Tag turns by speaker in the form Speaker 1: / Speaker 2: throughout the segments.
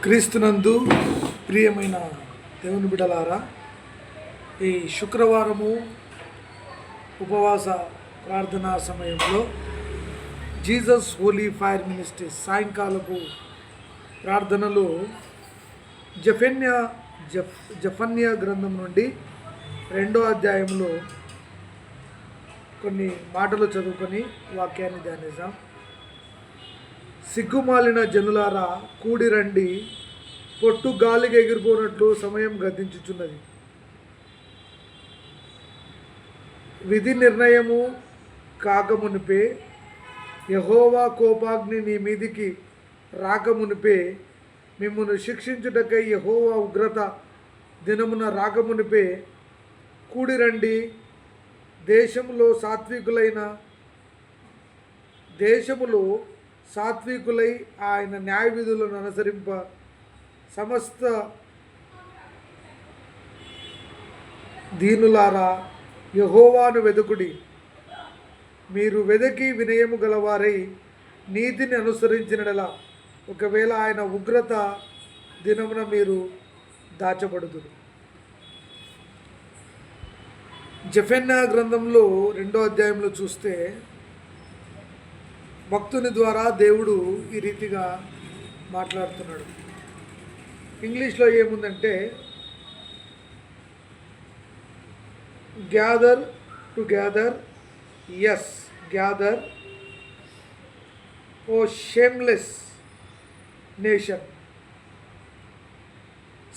Speaker 1: క్రీస్తునందు ప్రియమైన దేవుని బిడ్డలారా, ఈ శుక్రవారము ఉపవాస ప్రార్థనా సమయంలో జీసస్ హోలీ ఫైర్ మినిస్ట్రీ సాయంకాలపు ప్రార్థనలో జఫన్యా గ్రంథం నుండి 2వ అధ్యాయంలో కొన్ని మాటలు చదువుకొని వాక్యాన్ని ధ్యానిద్దాం. సిగ్గుమాలిన జనులారా కూడి రండి, పొట్టు గాలికి ఎగిరిపోనట్లు సమయం గతించుచున్నది. విధి నిర్ణయము కాకమునిపే, యెహోవా కోపాగ్ని నీ మీదికి రాకమునిపే, మిమ్మును శిక్షించుటకై యెహోవా ఉగ్రత దినమున రాకమునిపే కూడి రండి. దేశములో సాత్వికులై ఆయన న్యాయ విధులను అనుసరింప సమస్త దీనులారా యెహోవాను వెదుకుడి. మీరు వెదకి వినయము గలవారై నీతిని అనుసరించినలా ఒకవేళ ఆయన ఉగ్రత దినమున మీరు దాచబడుదురు. జఫన్యా గ్రంథంలో 2వ అధ్యాయంలో చూస్తే భక్తుని ద్వారా దేవుడు ఈ రీతిగా మాట్లాడుతున్నాడు. ఇంగ్లీష్లో ఏముందంటే, gather together, yes gather O shameless nation,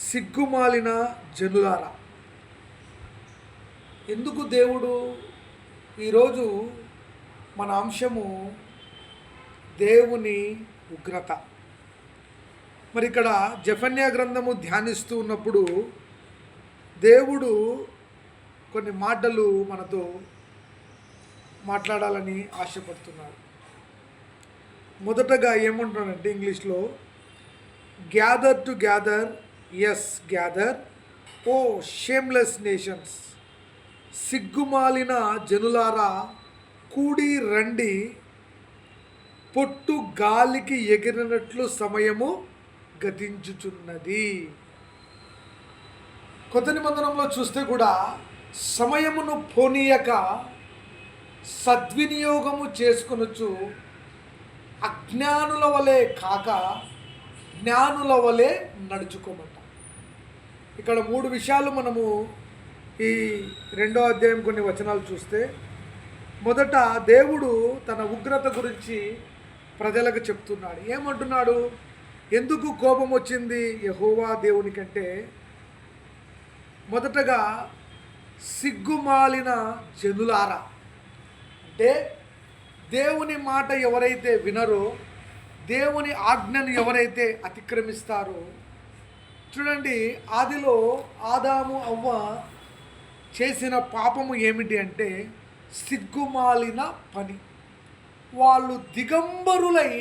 Speaker 1: సిగ్గుమాలిన జనులారా. ఎందుకు దేవుడు ఈరోజు మన అంశము దేవుని ఉగ్రత. మరి ఇక్కడ జఫన్యా గ్రంథము ధ్యానిస్తూ ఉన్నప్పుడు దేవుడు కొన్ని మాటలు మనతో మాట్లాడాలని ఆశపడుతున్నాడు. మొదటగా ఏమంటున్నాడంటే ఇంగ్లీష్లో, gather together, yes gather O shameless nations, సిగ్గుమాలిన జనులారా కూడి రండి, పొట్టు గాలికి ఎగిరినట్లు సమయము గతించుచున్నది. కొత్త నిబంధనలో చూస్తే కూడా సమయమును పోనీయక సద్వినియోగము చేసుకొనొచ్చు, అజ్ఞానుల వలె కాక జ్ఞానుల వలె నడుచుకోమంట. ఇక్కడ 3 విషయాలు మనము ఈ 2వ అధ్యాయం కొన్ని వచనాలు చూస్తే, మొదట దేవుడు తన ఉగ్రత గురించి ప్రజలకు చెప్తున్నాడు. ఏమంటున్నాడు? ఎందుకు కోపం వచ్చింది యెహోవా దేవునికంటే, మొదటగా సిగ్గుమాలిన జనులారా, అంటే దేవుని మాట ఎవరైతే వినరో, దేవుని ఆజ్ఞను ఎవరైతే అతిక్రమిస్తారో. చూడండి, ఆదిలో ఆదాము అవ్వ చేసిన పాపము ఏమిటి అంటే సిగ్గుమాలిన పని. వాళ్ళు దిగంబరులై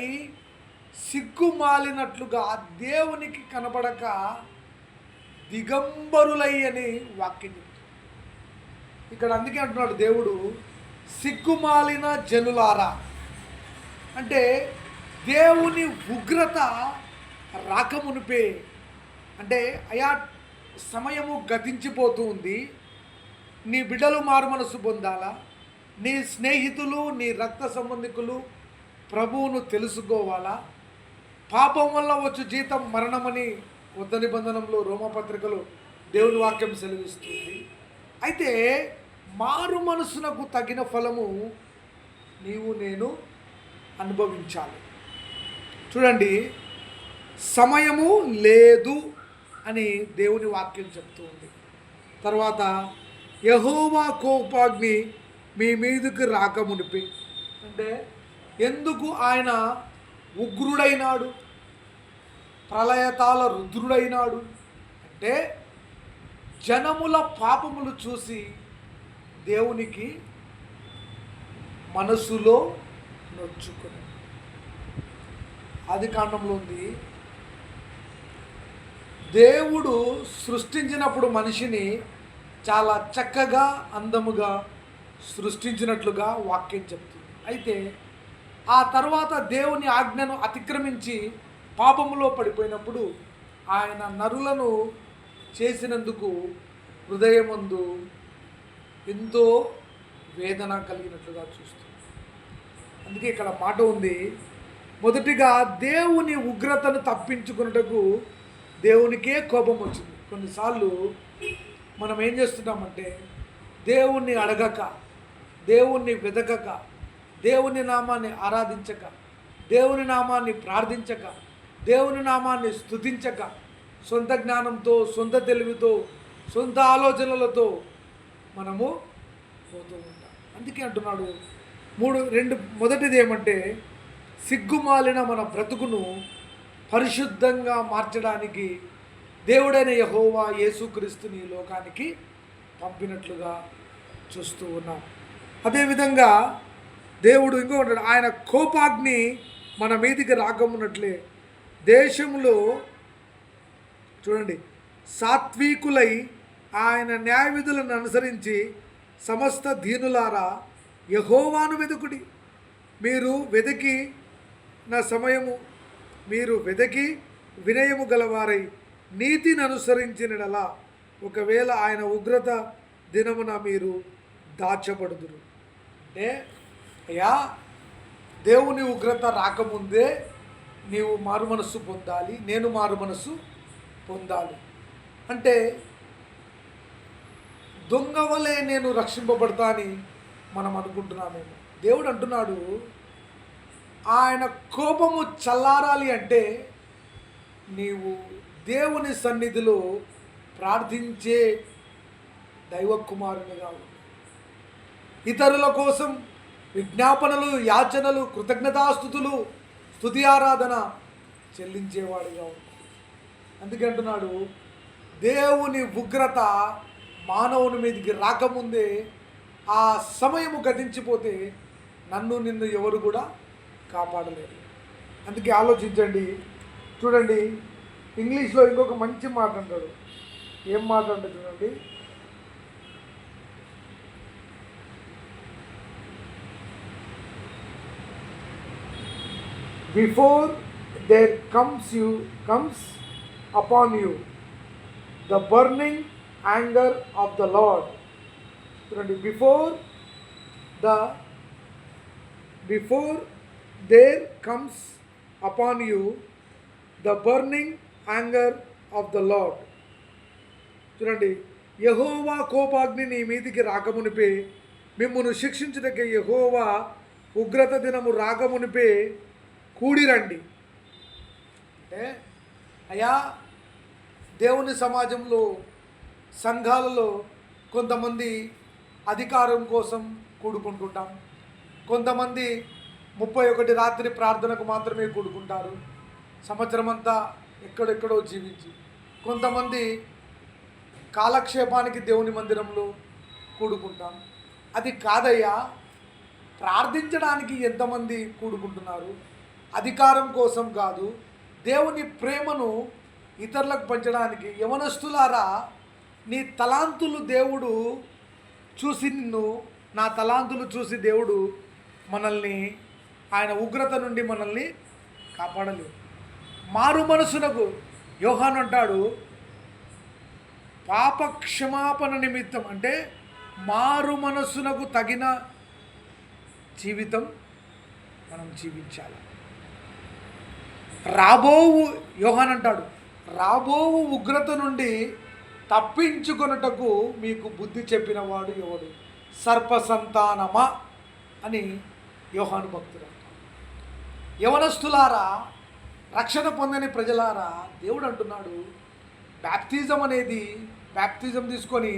Speaker 1: సిగ్గుమాలినట్లుగా దేవునికి కనబడక దిగంబరులై అని వాక్యం. ఇక్కడ అందుకే అంటున్నాడు దేవుడు, సిగ్గుమాలిన జనులారా. అంటే దేవుని ఉగ్రత రాకమునిపే, అంటే అయా సమయము గతించిపోతూ ఉంది, నీ బిడ్డలు మారు మనసు పొందాలా, నీ స్నేహితులు నీ రక్త సంబంధికులు ప్రభువును తెలుసుకోవాలా. పాపం వల్ల వచ్చు జీతం మరణమని కొత్త నిబంధనలో రోమపత్రికలో దేవుని వాక్యం సెలవిస్తుంది. అయితే మారు మనసునకు తగిన ఫలము నీవు నేను అనుభవించాలి. చూడండి, సమయము లేదు అని దేవుని వాక్యం చెప్తూ ఉంది. తర్వాత యెహోవా కోపాగ్ని మీ మీదకి రాకమునిపి, అంటే ఎందుకు ఆయన ఉగ్రుడైనాడు, ప్రళయతాల రుద్రుడైనాడు అంటే జనముల పాపములు చూసి దేవునికి మనసులో నొచ్చుకుని. ఆది కాండంలో ఉంది, దేవుడు సృష్టించినప్పుడు మనిషిని చాలా చక్కగా అందముగా సృష్టించినట్లుగా వాక్యం చెప్తుంది. అయితే ఆ తర్వాత దేవుని ఆజ్ఞను అతిక్రమించి పాపములో పడిపోయినప్పుడు ఆయన నరులను చేసినందుకు హృదయమందు ఎంతో వేదన కలిగినట్లుగా చూస్తుంది. అందుకే ఇక్కడ మాట ఉంది, మొదటిగా దేవుని ఉగ్రతను తప్పించుకున్నటకు దేవునికే కోపం వచ్చింది. కొన్నిసార్లు మనం ఏం చేస్తున్నామంటే దేవుణ్ణి అడగక, దేవుణ్ణి వెతకక, దేవుని నామాన్ని ఆరాధించక, దేవుని నామాన్ని ప్రార్థించక, దేవుని నామాన్ని స్తుతించక, సొంత జ్ఞానంతో, సొంత తెలివితో, సొంత ఆలోచనలతో మనము పోతూ ఉంటాం. అందుకే అంటున్నాడు మొదటిది ఏమంటే సిగ్గుమాలిన మన బ్రతుకును పరిశుద్ధంగా మార్చడానికి దేవుడైన యెహోవా యేసుక్రీస్తుని లోకానికి పంపినట్లుగా చూస్తూ ఉన్నాం. అదేవిధంగా దేవుడు ఇంకొకటి, ఆయన కోపాగ్ని మన మీదికి రాకమున్నట్లే దేశంలో చూడండి సాత్వికులై ఆయన న్యాయవిధులను అనుసరించి సమస్త దీనులారా యెహోవాను వెతుకుడి. మీరు వెతికి వినయము గలవారై నీతిని అనుసరించినలా ఒకవేళ ఆయన ఉగ్రత దినమున మీరు దాచబడుదురు. అంటే అయ్యా, దేవుని ఉగ్రత రాకముందే నీవు మారు మనస్సు పొందాలి, నేను మారు మనస్సు పొందాలి. అంటే దొంగ వలె నేను రక్షింపబడతా అని మనం అనుకుంటున్నామేమో. దేవుడు అంటున్నాడు, ఆయన కోపము చల్లారాలి అంటే నీవు దేవుని సన్నిధిలో ప్రార్థించే దైవ కుమారునిగా ఉండు. ఇతరుల కోసం విజ్ఞాపనలు, యాచనలు, కృతజ్ఞతాస్తుతులు, స్తుతి ఆరాధన చెల్లించేవాడిగా ఉండు. అందుకే అంటున్నాడు, దేవుని ఉగ్రత మానవుని మీదకి రాకముందే ఆ సమయము గతించిపోతే నిన్ను ఎవరు కూడా కాపాడలేరు. అందుకే ఆలోచించండి. చూడండి, ఇంగ్లీష్లో ఇంకొక మంచి మాట అంటాడు. ఏం మాట అంటే చూడండి, before there comes upon you the burning anger of the Lord. చూడండి, before there comes upon you the burning anger of the Lord. చూడండి, యెహోవా కోపాగ్ని నీ మీదికి రాకమునిపే, మిమ్మును శిక్షించుటకే యెహోవా ఉగ్రత దినము రాకమునిపే కూడిరండి. అంటే అయ్యా, దేవుని సమాజంలో, సంఘాలలో కొంతమంది అధికారం కోసం కూడుకుంటుంటాం. కొంతమంది 31 రాత్రి ప్రార్థనకు మాత్రమే కూడుకుంటారు, సంవత్సరం అంతా ఎక్కడెక్కడో జీవించి. కొంతమంది కాలక్షేపానికి దేవుని మందిరంలో కూడుకుంటాం. అది కాదయ్యా, ప్రార్థించడానికి ఎంతమంది కూడుకుంటున్నారు? అధికారం కోసం కాదు, దేవుని ప్రేమను ఇతరులకు పంచడానికి. యవనస్తులారా, నీ తలాంతులు దేవుడు చూసి నా తలాంతులు చూసి దేవుడు మనల్ని, ఆయన ఉగ్రత నుండి మనల్ని కాపాడలేదు. మారు మనసునకు యోహాను అంటాడు, పాప క్షమాపణ నిమిత్తం, అంటే మారు మనసునకు తగిన జీవితం మనం జీవించాలి. యోహాను అంటాడు, రాబోవు ఉగ్రత నుండి తప్పించుకొనుటకు మీకు బుద్ధి చెప్పినవాడు ఎవడు? సర్పసంతానమా అని యోహాను భక్తుడు. యవనస్తులారా, రక్షణ పొందని ప్రజలారా, దేవుడు అంటున్నాడు, బ్యాప్తిజం తీసుకొని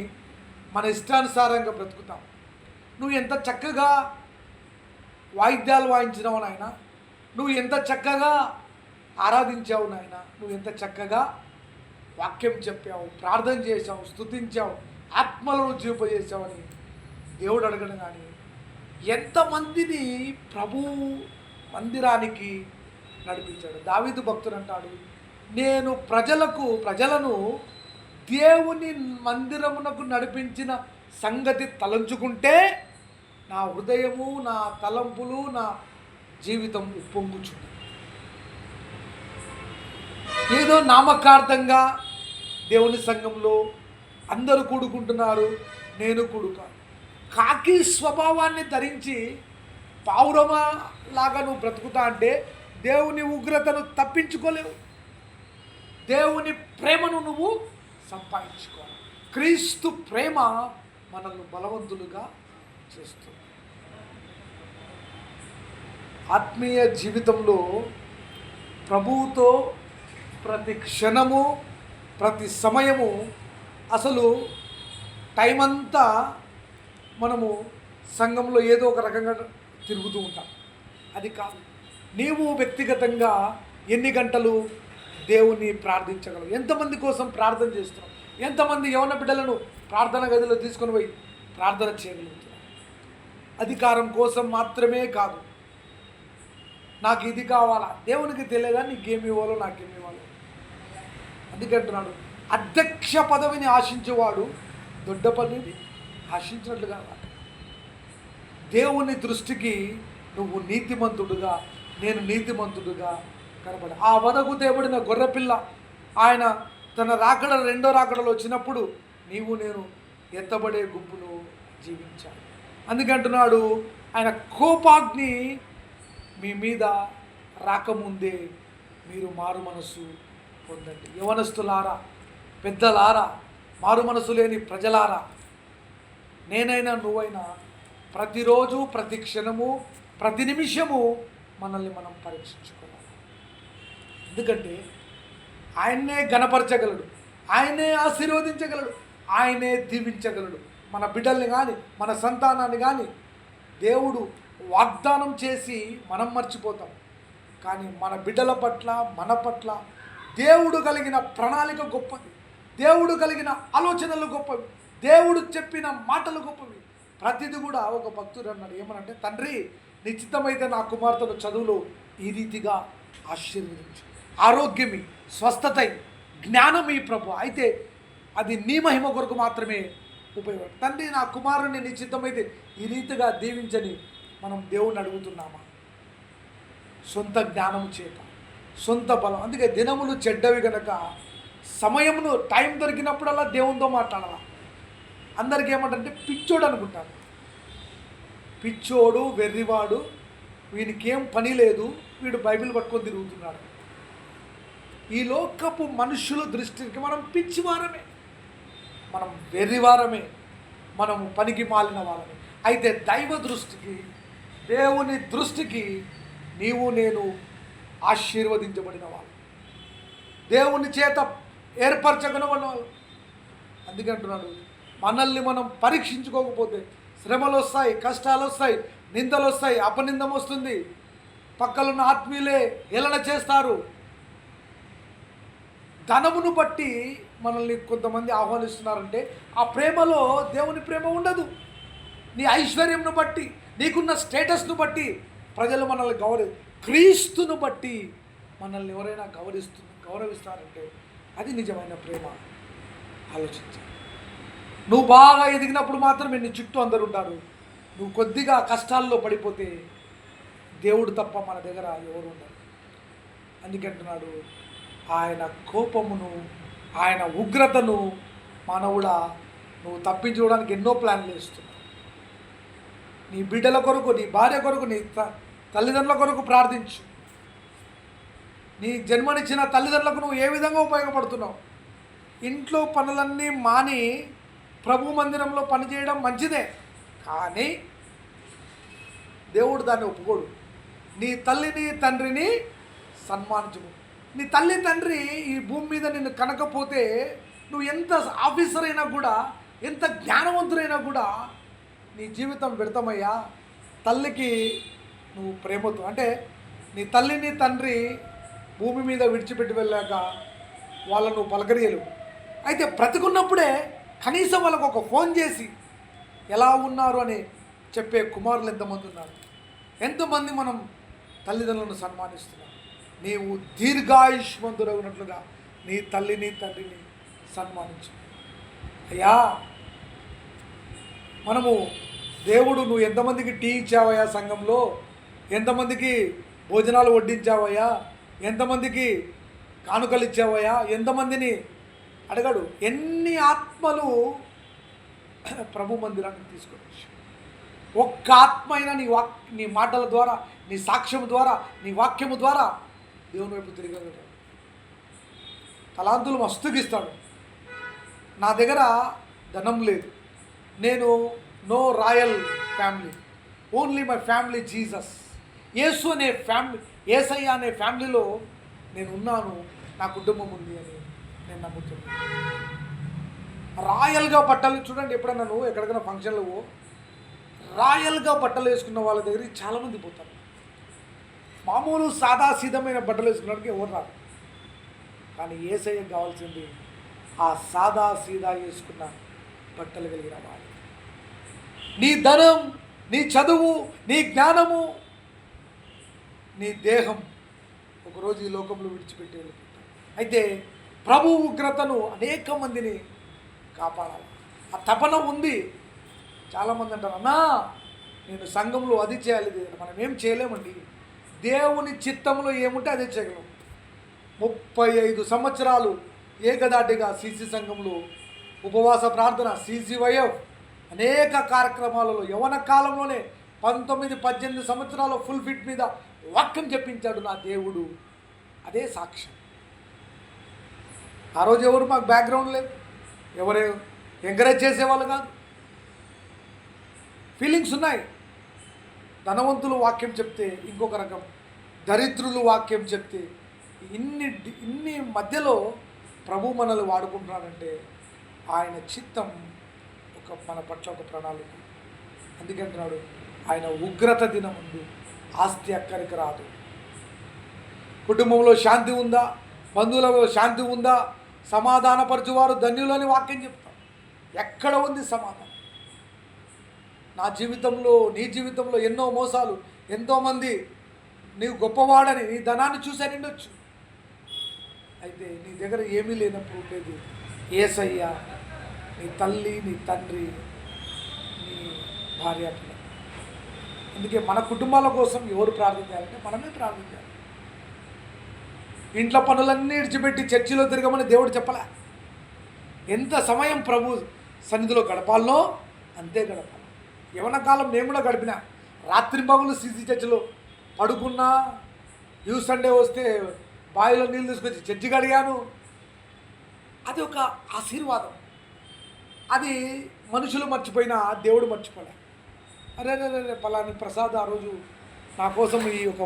Speaker 1: మన ఇష్టానుసారంగా బ్రతుకుతాం. నువ్వు ఎంత చక్కగా వాయిద్యాలు వాయించినావు నాయన, నువ్వు ఎంత చక్కగా ఆరాధించావు నాయన, నువ్వు ఎంత చక్కగా వాక్యం చెప్పావు, ప్రార్థన చేశావు, స్తుతించావు, ఆత్మలను జీవింపజేసావని దేవుడు అడగడు. కానీ ఎంతమందిని ప్రభు మందిరానికి నడిపించాడు. దావీదు భక్తుడు అంటాడు, నేను ప్రజలను దేవుని మందిరమునకు నడిపించిన సంగతి తలంచుకుంటే నా హృదయము, నా తలంపులు, నా జీవితం ఉప్పొంగుచుంది. ఏదో నామకార్థంగా దేవుని సంఘంలో అందరూ కూడుకుంటున్నారు, నేను కూడుక. కాకి స్వభావాన్ని ధరించి పావురమా లాగా నువ్వు బ్రతుకుతా అంటే దేవుని ఉగ్రతను తప్పించుకోలేవు, దేవుని ప్రేమను నువ్వు సంపాదించుకోవాలి. క్రీస్తు ప్రేమ మనల్ని బలవంతులుగా చేస్తుంది. ఆత్మీయ జీవితంలో ప్రభువుతో ప్రతి క్షణము ప్రతి సమయము అసలు టైం అంతా మనము సంఘంలో ఏదో ఒక రకంగా తిరుగుతూ ఉంటాం. అది కాదు. నీవు వ్యక్తిగతంగా ఎన్ని గంటలు దేవుని ప్రార్థించగలవు? ఎంతమంది కోసం ప్రార్థన చేస్తున్నావు? ఎంతమంది యవన బిడ్డలను ప్రార్థన గదిలో తీసుకొని పోయి ప్రార్థన చేయగలుగుతున్నావు? అధికారం కోసం మాత్రమే కాదు, నాకు ఇది కావాలా, దేవునికి తెలియదా నీకేమి ఇవ్వాలో నాకేమి ఇవ్వాలో. అందుకంటున్నాడు, అధ్యక్ష పదవిని ఆశించేవాడు దొడ్డ పదవిని ఆశించినట్లుగా. దేవుని దృష్టికి నువ్వు నీతిమంతుడుగా, నేను నీతిమంతుడుగా కనబడ. ఆ వదకు తేబడిన గొర్రెపిల్ల ఆయన తన రాకడ రెండో రాకడలో వచ్చినప్పుడు నీవు నేను ఎత్తబడే గుంపులో జీవించాలి. అందుకంటున్నాడు, ఆయన కోపాగ్ని మీ మీద రాకముందే మీరు మారు మనసు పొందండి. యవనస్తులారా, పెద్దలారా, మారు మనసు లేని ప్రజలారా, నేనైనా నువ్వైనా ప్రతిరోజు ప్రతి క్షణము ప్రతి నిమిషము మనల్ని మనం పరీక్షించుకోవాలి. ఎందుకంటే ఆయన్నే గణపరచగలడు, ఆయనే ఆశీర్వదించగలడు, ఆయనే దీవించగలడు. మన బిడ్డల్ని కానీ మన సంతానాన్ని కానీ దేవుడు వాగ్దానం చేసి మనం మర్చిపోతాం. కానీ మన బిడ్డల పట్ల మన పట్ల దేవుడు కలిగిన ప్రణాళిక గొప్పది, దేవుడు కలిగిన ఆలోచనలు గొప్పవి, దేవుడు చెప్పిన మాటలు గొప్పవి. ప్రతిది కూడా ఒక భక్తుడు అన్నాడు, ఏమనంటే, తండ్రి నిశ్చితమైతే నా కుమార్తెను చదువులో ఈ రీతిగా ఆశీర్వదించు, ఆరోగ్యమి, స్వస్థత, జ్ఞానమి ప్రభు, అయితే అది నీ మహిమ కొరకు మాత్రమే ఉపయోగపడు. తండ్రి నా కుమారుని నిశ్చితమైతే ఈ రీతిగా దీవించని మనం దేవుణ్ణి అడుగుతున్నామా? సొంత జ్ఞానము చేత, సొంత బలం. అందుకే దినములు చెడ్డవి కనుక సమయమును టైం దొరికినప్పుడల్లా దేవునితో మాట్లాడాలి. అందరికీ ఏమంటారంటే పిచ్చోడు అనుకుంటారు. పిచ్చోడు, వెర్రివాడు, వీనికేం పని లేదు, వీడు బైబిల్ పట్టుకొని తిరుగుతున్నాడు. ఈ లోకపు మనుషుల దృష్టికి మనం పిచ్చివారమే, మనం వెర్రివారమే, మనము పనికి మాలిన వాళ్ళమే. అయితే దైవ దృష్టికి, దేవుని దృష్టికి నీవు నేను ఆశీర్వదించబడిన వాళ్ళు, దేవుని చేత ఏర్పరచగలబడిన వాళ్ళు. అందుకే అంటున్నాడు, మనల్ని మనం పరీక్షించుకోకపోతే శ్రమలు వస్తాయి, కష్టాలు వస్తాయి, నిందలు వస్తాయి, అపనిందం వస్తుంది, పక్కలున్న ఆత్మీయులే హేళన చేస్తారు. ధనమును బట్టి మనల్ని కొంతమంది ఆహ్వానిస్తున్నారంటే ఆ ప్రేమలో దేవుని ప్రేమ ఉండదు. నీ ఐశ్వర్యంను బట్టి, నీకున్న స్టేటస్ను బట్టి ప్రజలు మనల్ని క్రీస్తును బట్టి మనల్ని ఎవరైనా గౌరవిస్తారంటే అది నిజమైన ప్రేమ. ఆలోచించు. నువ్వు బాగా ఎదిగినప్పుడు మాత్రమే నీ చుట్టూ అందరు ఉంటారు. నువ్వు కొద్దిగా కష్టాల్లో పడిపోతే దేవుడు తప్ప మన దగ్గర ఎవరు ఉండరు. అందుకంటున్నాడు, ఆయన కోపమును, ఆయన ఉగ్రతను మానవుడా నువ్వు తప్పించుకోవడానికి ఎన్నో ప్లాన్లు వేస్తున్నావు. నీ బిడ్డల కొరకు, నీ భార్య కొరకు, నీ తల్లిదండ్రుల కొరకు ప్రార్థించు. నీ జన్మనిచ్చిన తల్లిదండ్రులకు నువ్వు ఏ విధంగా ఉపయోగపడుతున్నావు? ఇంట్లో పనులన్నీ మాని ప్రభు మందిరంలో పనిచేయడం మంచిదే, కానీ దేవుడు దాన్ని ఒప్పుకోడు. నీ తల్లిని తండ్రిని సన్మానించు. నీ తల్లి తండ్రి ఈ భూమి మీద నిన్ను కనకపోతే నువ్వు ఎంత ఆఫీసర్ అయినా కూడా, ఎంత జ్ఞానవంతుడైనా కూడా నీ జీవితం వ్యర్థమయ్యా. తల్లికి నువ్వు ప్రేమతో, అంటే నీ తల్లిని తండ్రి భూమి మీద విడిచిపెట్టి వెళ్ళాక వాళ్ళను నువ్వు పలకరియలేవు. అయితే బ్రతికున్నప్పుడే కనీసం వాళ్ళకు ఒక ఫోన్ చేసి ఎలా ఉన్నారు అని చెప్పే కుమారులు ఎంతమంది ఉన్నారు? ఎంతమంది మనం తల్లిదండ్రులను సన్మానిస్తున్నాం? నీవు దీర్ఘాయుష్మంతుడగినట్లుగా నీ తల్లిని తండ్రిని సన్మానించు. అయ్యా, మనము దేవుడు నువ్వు ఎంతమందికి టీ ఇచ్చావయ్యా, సంఘంలో ఎంతమందికి భోజనాలు వడ్డించావయ్యా, ఎంతమందికి కానుకలు ఇచ్చావయ్యా, ఎంతమందిని అడగడు. ఎన్ని ఆత్మలు ప్రభు మందిరానికి తీసుకొని వచ్చావు. ఒక్క ఆత్మ అయినా నీ మాటల ద్వారా, నీ సాక్ష్యం ద్వారా, నీ వాక్యము ద్వారా దేవుని వైపు తిరగలుగుతాడు. తలాంతులు మస్తుగిస్తాడు. నా దగ్గర ధనం లేదు, నేను no royal family, only my family Jesus. యేసు అనే ఫ్యామిలీ, యేసయ్య అనే ఫ్యామిలీలో నేను ఉన్నాను, నా కుటుంబం ఉంది అని నేను నమ్ముతున్నాను. రాయల్గా బట్టలు చూడండి, ఎప్పుడన్నా నువ్వు ఎక్కడికైనా ఫంక్షన్లో రాయల్గా బట్టలు వేసుకున్న వాళ్ళ దగ్గరికి చాలామంది పోతారు. మామూలు సాదాసీదమైన బట్టలు వేసుకున్నడానికి ఎవరు రాదు. కానీ యేసయ్యకు కావాల్సింది ఆ సాదాసీదా వేసుకున్న బట్టలు కలిగిన వాడు. నీ ధనం, నీ చదువు, నీ జ్ఞానము, నీ దేహం ఒకరోజు ఈ లోకంలో విడిచిపెట్టి వెళ్ళిపోతాడు. అయితే ప్రభు ఉగ్రతను అనేక మందిని కాపాడాలి. ఆ తపన ఉంది. చాలామంది అంటారు, అన్నా నేను సంఘంలో అది చేయాలి, మనం ఏం చేయలేమండి. దేవుని చిత్తంలో ఏముంటే అదే చేయగలం. 35 సంవత్సరాలు ఏకదాటిగా సిసి సంఘంలో ఉపవాస ప్రార్థన, CCYF అనేక కార్యక్రమాలలో యవన కాలంలోనే 19-18 సంవత్సరాలు ఫుల్ ఫిట్ మీద వాక్యం చెప్పించాడు నా దేవుడు. అదే సాక్ష్యం. ఆ రోజు ఎవరు మాకు బ్యాక్గ్రౌండ్ లేదు, ఎవరు ఎంకరేజ్ చేసేవాళ్ళు కాదు. ఫీలింగ్స్ ఉన్నాయి. ధనవంతులు వాక్యం చెప్తే ఇంకొక రకం, దరిద్రులు వాక్యం చెప్తే ఇన్ని మధ్యలో ప్రభు మనల్ని వాడుకుంటున్నాడంటే ఆయన చిత్తం మన పట్ల ఒక ప్రణాళిక. అందుకంటున్నాడు, ఆయన ఉగ్రత దినం ముందు ఆస్తి అక్కడికి రాదు. కుటుంబంలో శాంతి ఉందా, బంధువులలో శాంతి ఉందా, సమాధానపరచువారు ధన్యులని వాక్యం చెప్తాం. ఎక్కడ ఉంది సమాధానం? నా జీవితంలో, నీ జీవితంలో ఎన్నో మోసాలు, ఎంతోమంది నీవు గొప్పవాడని నీ ధనాన్ని చూసే నిండొచ్చు. అయితే నీ దగ్గర ఏమీ లేనప్పుడు ఉండేది యేసయ్య, నీ తల్లి, నీ తండ్రి, నీ భార్య పిల్ల. అందుకే మన కుటుంబాల కోసం ఎవరు ప్రార్థించాలంటే మనమే ప్రార్థించాలి. ఇంట్లో పనులన్నీ విడిచిపెట్టి చర్చిలో తిరగమని దేవుడు చెప్పలే. ఎంత సమయం ప్రభు సన్నిధిలో గడపాలనో అంతే గడపాలి. యవన కాలం నేను కూడా గడిపిన. రాత్రి పగులు సిసి చర్చిలో పడుకున్నా, న్యూ సండే వస్తే బావిలో నీళ్ళు తీసుకొచ్చి చర్చి కడిగాను. అది ఒక ఆశీర్వాదం. అది మనుషులు మర్చిపోయినా దేవుడు మర్చిపోలే. అరే పలాని ప్రసాద్ ఆ రోజు నా కోసం ఈ ఒక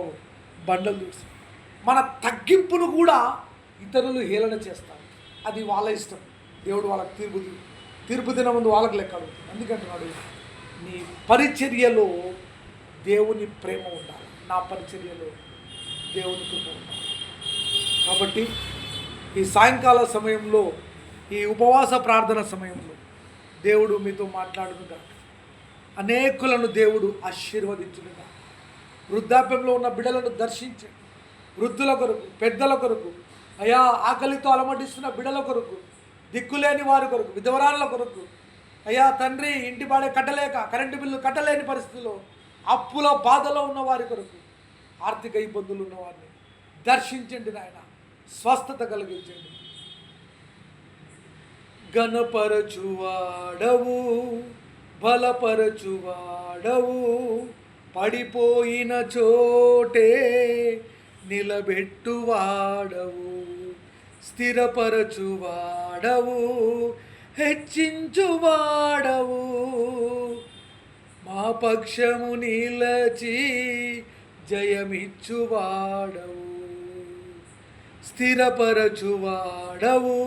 Speaker 1: బండలు చూసి, మన తగ్గింపును కూడా ఇతరులు హేళన చేస్తారు. అది వాళ్ళ ఇష్టం. దేవుడు వాళ్ళకి తీర్పు దినం ముందు వాళ్ళకి లెక్క అడుగుతుంది. అందుకంటున్నాడు, నీ పరిచర్యలో దేవుని ప్రేమ ఉండాలి, నా పరిచర్యలో దేవుని కృప ఉండాలి. కాబట్టి ఈ సాయంకాల సమయంలో, ఈ ఉపవాస ప్రార్థన సమయంలో దేవుడు మీతో మాట్లాడునుగా, అనేకులను దేవుడు ఆశీర్వదించునుగా. వృద్ధాప్యంలో ఉన్న బిడ్డలను దర్శించండి. వృద్ధుల కొరకు, పెద్దల కొరకు, అయా ఆకలితో అలమటిస్తున్న బిడ్డల కొరకు, దిక్కులేని వారి కొరకు, విధవరాళ్ళ కొరకు, అయ్యా తండ్రి ఇంటి బాడే కట్టలేక, కరెంటు బిల్లు కట్టలేని పరిస్థితిలో, అప్పుల బాధలో ఉన్న వారి కొరకు, ఆర్థిక ఇబ్బందులు ఉన్నవారిని దర్శించండి నాయన, స్వస్థత కలిగించండి. ఘనపరచువాడవు, బలపరచువాడవు, పడిపోయిన చోటే నిలబెట్టువాడవు, స్థిరపరచువాడవు, హెచ్చించువాడవు, మా పక్షము నిలచి జయమిచ్చువాడవు, స్థిరపరచువాడవు,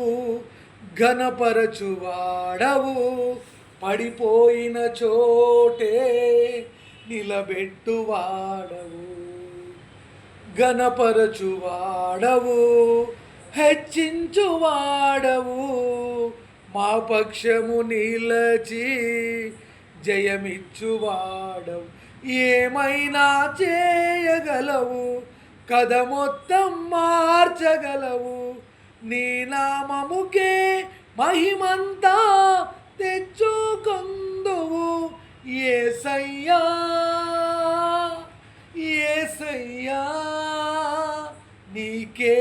Speaker 1: ఘనపరచువాడవు, పడిపోయిన చోటే నిలబెట్టువాడవు, ఘనపరచువాడవు, హెచ్చించువాడవు, మా పక్షము నిలచి జయమిచ్చువాడవు. ఏమైనా చేయగలవు, కథ మొత్తం మార్చగలవు, నీ నామముకే మహిమంతా తెచ్చుకొందువు. యేసయ్యా, యేసయ్యా, నీకే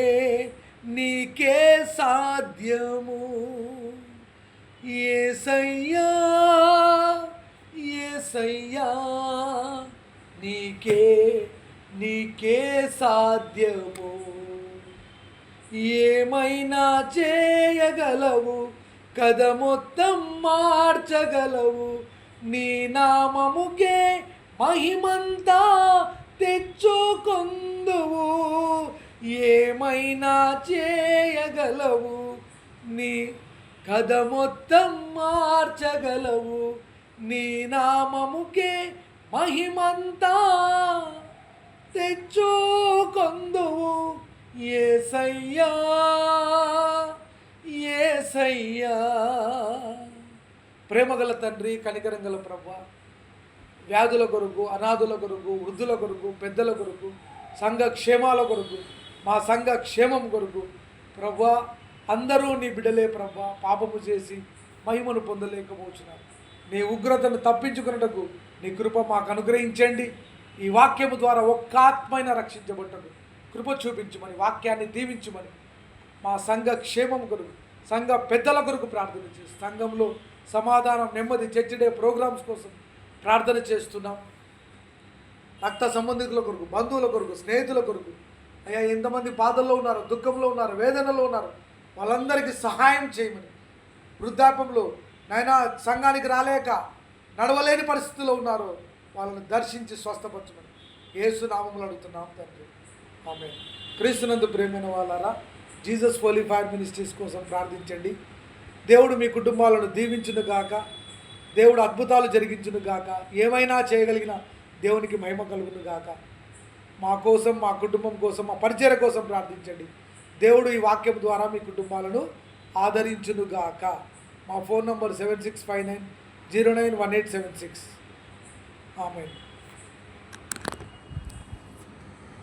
Speaker 1: యేసయ్యా నీకే నీకే సాధ్యము, ఏమైనా చేయగలవు, కథ మొత్తం మార్చగలవు, నీ నామముకే మహిమంతా తెచ్చుకొందువు, ఏమైనా చేయగలవు, నీ కథ మొత్తం మార్చగలవు, నీ నామముకే మహిమంతా తెచ్చుకొందువు, యేసయ్యా యేసయ్యా. ప్రేమగల తండ్రి, కనికరంగల ప్రభువా, వ్యాధుల కొరకు, అనాథుల కొరకు, వృద్ధుల కొరకు, పెద్దల కొరకు, సంఘ క్షేమాల కొరకు, మా సంఘ క్షేమం కొరకు ప్రభువా, అందరూ నీ బిడ్డలే ప్రభువా, పాపము చేసి మహిమను పొందలేకపోతున్నారు. నీ ఉగ్రతను తప్పించుకున్నటకు నీ కృప మాకు అనుగ్రహించండి. ఈ వాక్యము ద్వారా ఒక్క ఆత్మైన రక్షించబడ్డకు కృప చూపించమని, వాక్యాన్ని దీవించమని, మా సంఘ క్షేమం కొరకు, సంఘ పెద్దల కొరకు ప్రార్థన చేసి, సంఘంలో సమాధానం, నెమ్మది, చర్చ్ డే ప్రోగ్రామ్స్ కోసం ప్రార్థన చేస్తున్నాం. రక్త సంబంధికుల కొరకు, బంధువుల కొరకు, స్నేహితుల కొరకు, అయ్యా ఎంతమంది బాధల్లో ఉన్నారు, దుఃఖంలో ఉన్నారు, వేదనలో ఉన్నారు, వాళ్ళందరికీ సహాయం చేయమని, వృద్ధాప్యంలో నాయనా సంఘానికి రాలేక నడవలేని పరిస్థితుల్లో ఉన్నారో వాళ్ళని దర్శించి స్వస్థపరచమని యేసు నామములో అడుగుతున్నాం తండ్రి, ఆమేన్. క్రీస్తునందు ప్రేమైన వాళ్ళారా, జీసస్ హోలీ ఫైర్ మినిస్ట్రీస్ కోసం ప్రార్థించండి. దేవుడు మీ కుటుంబాలను దీవించును గాక, దేవుడు అద్భుతాలు జరిగించును గాక, ఏమైనా చేయగలిగిన దేవునికి మహిమ కలుగును గాక. మా కోసం, మా కుటుంబం కోసం, మా పరిచర్య కోసం ప్రార్థించండి. దేవుడు ఈ వాక్యం ద్వారా మీ కుటుంబాలను ఆదరించును గాక. మా ఫోన్ నంబర్ 7659091876. ఆమేన్.